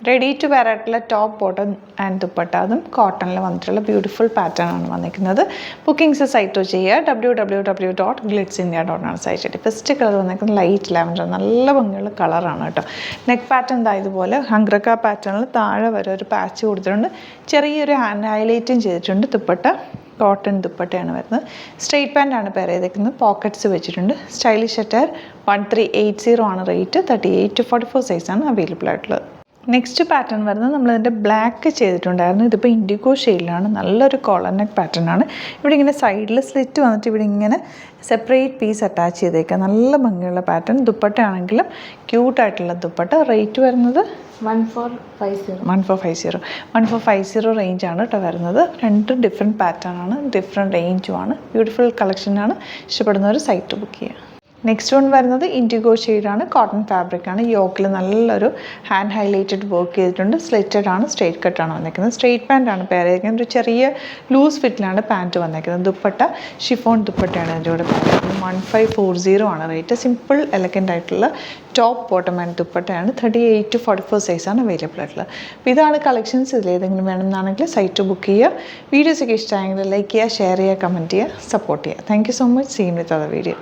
Ready to wear ആയിട്ടുള്ള top bottom and dupatta അതും കോട്ടണിൽ വന്നിട്ടുള്ള ബ്യൂട്ടിഫുൾ പാറ്റേൺ ആണ് വന്നിരിക്കുന്നത്. ബുക്കിംഗ്സ് സൈറ്റ് ചെയ്യുക www.glitzindia.com ആണ് സൈറ്റ്. ഫസ്റ്റ് കളർ വന്നിരിക്കുന്നത് ലൈറ്റ് ലാവൻഡർ, നല്ല ഭംഗിയുള്ള കളറാണ് കേട്ടോ. നെക്ക് പാറ്റേൺ ഇതുപോലെ ഹംഗ്രക്ക പാറ്റേണിൽ താഴെ വരെ ഒരു പാച്ച് കൊടുത്തിട്ടുണ്ട്. ചെറിയൊരു ഹാൻഡ് ഹൈലൈറ്റും ചെയ്തിട്ടുണ്ട്. ദുപ്പട്ട കോട്ടൺ ദുപ്പട്ടയാണ് വരുന്നത്. സ്ട്രെയിറ്റ് പാൻ്റാണ് പെയർ ചെയ്തേക്കുന്നത്. പോക്കറ്റ്സ് വെച്ചിട്ടുണ്ട്. സ്റ്റൈലിഷ് അറ്റയർ 1380 ആണ് റേറ്റ്. 38 to 44 സൈസാണ് അവൈലബിൾ ആയിട്ടുള്ളത്. നെക്സ്റ്റ് പാറ്റേൺ വരുന്നത് നമ്മളിതിൻ്റെ ബ്ലാക്ക് ചെയ്തിട്ടുണ്ടായിരുന്നു. ഇതിപ്പോൾ ഇൻഡിഗോ ഷെയ്ഡിലാണ്. നല്ലൊരു കോളർ നെക്ക് പാറ്റേൺ ആണ്. ഇവിടെ ഇങ്ങനെ സൈഡിൽ സ്ലിറ്റ് വന്നിട്ട് ഇവിടെ ഇങ്ങനെ സെപ്പറേറ്റ് പീസ് അറ്റാച്ച് ചെയ്തേക്കുക. നല്ല ഭംഗിയുള്ള പാറ്റേൺ. ദുപ്പട്ട ആണെങ്കിലും ക്യൂട്ടായിട്ടുള്ള ദുപ്പട്ട. റേറ്റ് വരുന്നത് 1450 റേഞ്ചാണ് കേട്ടോ വരുന്നത്. രണ്ട് ഡിഫറെൻറ്റ് പാറ്റേൺ ആണ്, ഡിഫറെൻറ്റ് റേഞ്ചുമാണ്. ബ്യൂട്ടിഫുൾ കളക്ഷനാണ്. ഇഷ്ടപ്പെടുന്നവർ സൈറ്റ് ബുക്ക് ചെയ്യുക. നെക്സ്റ്റ് വൺ വരുന്നത് ഇൻഡിഗോ ഷെയ്ഡാണ്. കോട്ടൺ ഫാബ്രിക്കാണ്. യോക്കിൽ നല്ലൊരു ഹാൻഡ് ഹൈലൈറ്റഡ് വർക്ക് ചെയ്തിട്ടുണ്ട്. സ്ലിറ്റഡ് ആണ്, സ്ട്രെയിറ്റ് കട്ടാണ് വന്നിരിക്കുന്നത്. സ്ട്രെയിറ്റ് പാൻ്റാണ് പെയർ ചെയ്തിരിക്കുന്നത്. ഒരു ചെറിയ ലൂസ് ഫിറ്റിലാണ് പാൻറ്റ് വന്നിരിക്കുന്നത്. ദുപ്പട്ട ഷിഫോൺ ദുപ്പട്ടയാണ് ഇതിൻ്റെ കൂടെ പെയർ ചെയ്തിരിക്കുന്നത്. 1540 ആണ് റേറ്റ്. സിമ്പിൾ എലഗൻ്റ് ആയിട്ടുള്ള ടോപ്പ് ബോട്ടം ആൻഡ് ദുപ്പട്ടയാണ്. 38 to 44 സൈസാണ് അവൈലബിൾ ആയിട്ടുള്ളത്. അപ്പോൾ ഇതാണ് കളക്ഷൻസ്. ഇതിലേതെങ്കിലും വേണമെന്നാണെങ്കിൽ സൈറ്റ് ബുക്ക് ചെയ്യുക. വീഡിയോസൊക്കെ ഇഷ്ടമായെങ്കിൽ ലൈക്ക് ചെയ്യുക, ഷെയർ ചെയ്യുക, കമൻറ്റ് ചെയ്യുക, സപ്പോർട്ട് ചെയ്യുക. Thank you so much. Seen with other video.